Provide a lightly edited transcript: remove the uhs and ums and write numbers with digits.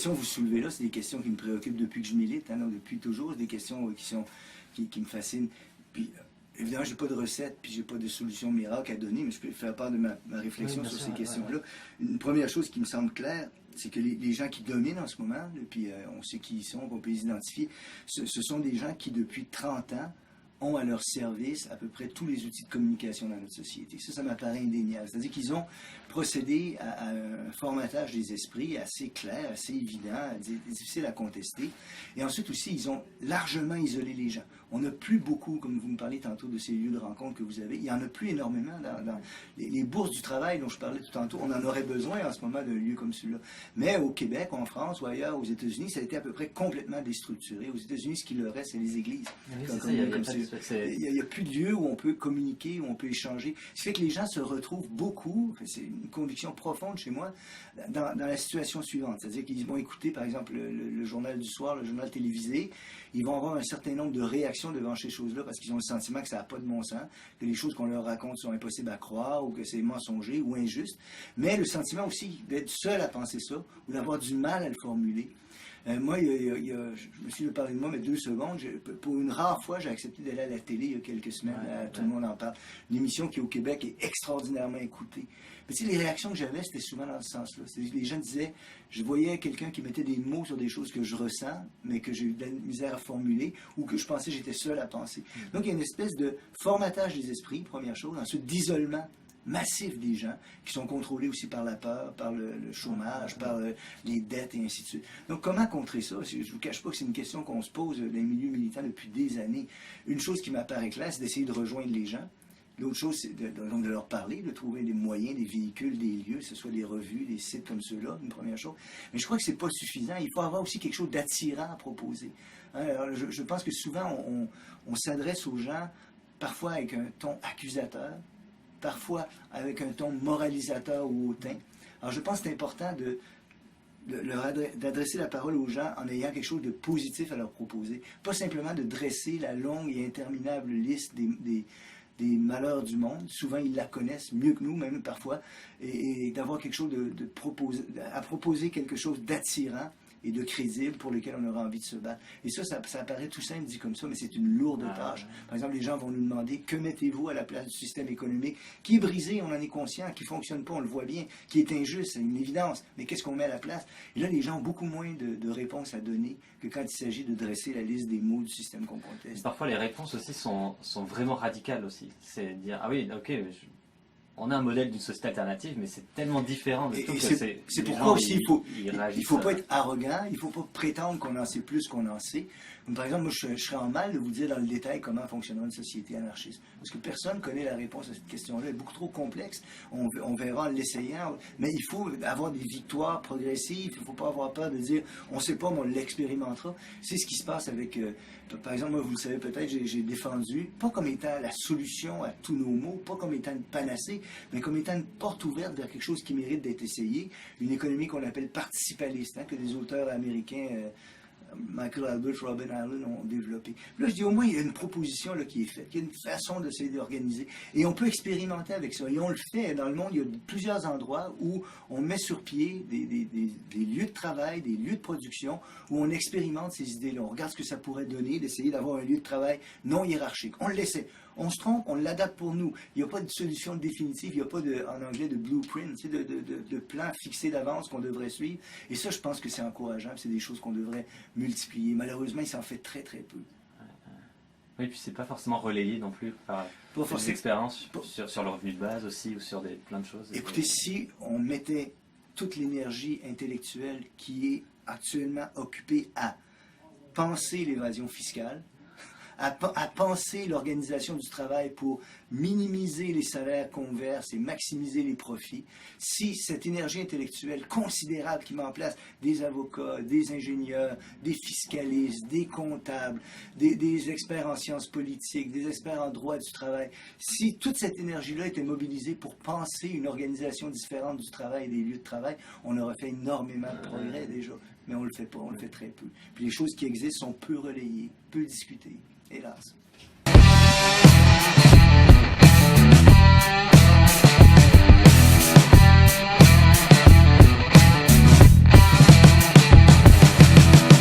questions que vous soulevez là, c'est des questions qui me préoccupent depuis que je milite, hein, donc depuis toujours, c'est des questions qui me fascinent. Puis, évidemment, j'ai pas de recette, puis j'ai pas de solution miracle à donner, mais je peux faire part de ma réflexion sur ces questions-là. Une première chose qui me semble claire, c'est que les gens qui dominent en ce moment, puis on sait qui ils sont, on peut les identifier, ce sont des gens qui, depuis 30 ans, ont à leur service à peu près tous les outils de communication dans notre société. Ça m'apparaît indéniable. C'est-à-dire qu'ils ont procédé à un formatage des esprits assez clair, assez évident, difficile à contester. Et ensuite aussi, ils ont largement isolé les gens. On n'a plus beaucoup, comme vous me parlez tantôt de ces lieux de rencontre que vous avez, il n'y en a plus énormément dans les bourses du travail dont je parlais tout tantôt. On en aurait besoin en ce moment d'un lieu comme celui-là. Mais au Québec, en France ou ailleurs, aux États-Unis, ça a été à peu près complètement déstructuré. Aux États-Unis, ce qu'il leur reste, c'est les églises. Il n'y a plus de lieu où on peut communiquer, où on peut échanger. Ce qui fait que les gens se retrouvent beaucoup, c'est une conviction profonde chez moi, dans la situation suivante. C'est-à-dire qu'ils vont écouter, par exemple, le journal du soir, le journal télévisé. Ils vont avoir un certain nombre de réactions devant ces choses-là parce qu'ils ont le sentiment que ça n'a pas de bon sens, que les choses qu'on leur raconte sont impossibles à croire ou que c'est mensonger ou injuste. Mais le sentiment aussi d'être seul à penser ça ou d'avoir du mal à le formuler. Moi, je me suis parlé de moi, mais 2 secondes. Pour une rare fois, j'ai accepté d'aller à la télé il y a quelques semaines. Tout le monde en parle. Une émission qui, au Québec, est extraordinairement écoutée. Mais tu sais, les réactions que j'avais, c'était souvent dans ce sens-là. Les gens disaient, je voyais quelqu'un qui mettait des mots sur des choses que je ressens, mais que j'ai eu de la misère à formuler, ou que je pensais que j'étais seul à penser. Donc, il y a une espèce de formatage des esprits, première chose. Ensuite, d'isolement massif des gens qui sont contrôlés aussi par la peur, par le chômage, par les dettes et ainsi de suite. Donc, comment contrer ça? Je ne vous cache pas que c'est une question qu'on se pose dans les milieux militants depuis des années. Une chose qui m'apparaît claire, c'est d'essayer de rejoindre les gens. L'autre chose, c'est de leur parler, de trouver des moyens, des véhicules, des lieux, que ce soit des revues, des sites comme ceux-là, une première chose. Mais je crois que c'est pas suffisant. Il faut avoir aussi quelque chose d'attirant à proposer. Hein, alors, je pense que souvent, on s'adresse aux gens, parfois avec un ton accusateur, parfois avec un ton moralisateur ou hautain. Alors, je pense que c'est important d'adresser la parole aux gens en ayant quelque chose de positif à leur proposer. Pas simplement de dresser la longue et interminable liste des malheurs du monde. Souvent, ils la connaissent mieux que nous, même parfois, et d'avoir quelque chose à proposer quelque chose d'attirant et de crédible pour lequel on aura envie de se battre. Et ça paraît tout simple dit comme ça, mais c'est une lourde tâche. Par exemple, les gens vont nous demander que mettez-vous à la place du système économique qui est brisé, on en est conscient, qui ne fonctionne pas, on le voit bien, qui est injuste, c'est une évidence, mais qu'est-ce qu'on met à la place? Et là, les gens ont beaucoup moins de réponses à donner que quand il s'agit de dresser la liste des maux du système qu'on conteste. Parfois, les réponses aussi sont vraiment radicales aussi. C'est dire, ah oui, ok, on a un modèle d'une société alternative, mais c'est tellement différent de tout que c'est pourquoi aussi il ne faut pas être arrogant, il ne faut pas prétendre qu'on en sait plus qu'on en sait. Comme par exemple, moi, je serais en mal de vous dire dans le détail comment fonctionnera une société anarchiste. Parce que personne ne connaît la réponse à cette question-là. Elle est beaucoup trop complexe. On verra en l'essayant. Mais il faut avoir des victoires progressives. Il ne faut pas avoir peur de dire on ne sait pas, mais on l'expérimentera. C'est ce qui se passe avec... par exemple, moi, vous le savez peut-être, j'ai défendu, pas comme étant la solution à tous nos maux, pas comme étant une panacée, mais comme étant une porte ouverte vers quelque chose qui mérite d'être essayé. Une économie qu'on appelle participaliste, hein, que des auteurs américains... Michael Albert, Robin Allen ont développé. Là, je dis au moins, il y a une proposition là, qui est faite, il y a une façon d'essayer d'organiser. Et on peut expérimenter avec ça. Et on le fait dans le monde. Il y a plusieurs endroits où on met sur pied des lieux de travail, des lieux de production, où on expérimente ces idées-là. On regarde ce que ça pourrait donner, d'essayer d'avoir un lieu de travail non hiérarchique. On l'essaie. On se trompe, on l'adapte pour nous. Il n'y a pas de solution définitive, il n'y a pas, en anglais, de blueprint, de plan fixé d'avance qu'on devrait suivre. Et ça, je pense que c'est encourageant, c'est des choses qu'on devrait multiplier. Malheureusement, il s'en fait très, très peu. Oui, puis c'est pas forcément relayé non plus par des expériences sur le revenu de base aussi, ou sur plein de choses. Écoutez, si on mettait toute l'énergie intellectuelle qui est actuellement occupée à penser l'évasion fiscale, à penser l'organisation du travail pour minimiser les salaires qu'on verse et maximiser les profits, si cette énergie intellectuelle considérable qui met en place des avocats, des ingénieurs, des fiscalistes, des comptables, des experts en sciences politiques, des experts en droit du travail, si toute cette énergie-là était mobilisée pour penser une organisation différente du travail et des lieux de travail, on aurait fait énormément de progrès déjà. Mais on ne le fait pas, on le fait très peu. Puis les choses qui existent sont peu relayées, peu discutées. Hélas.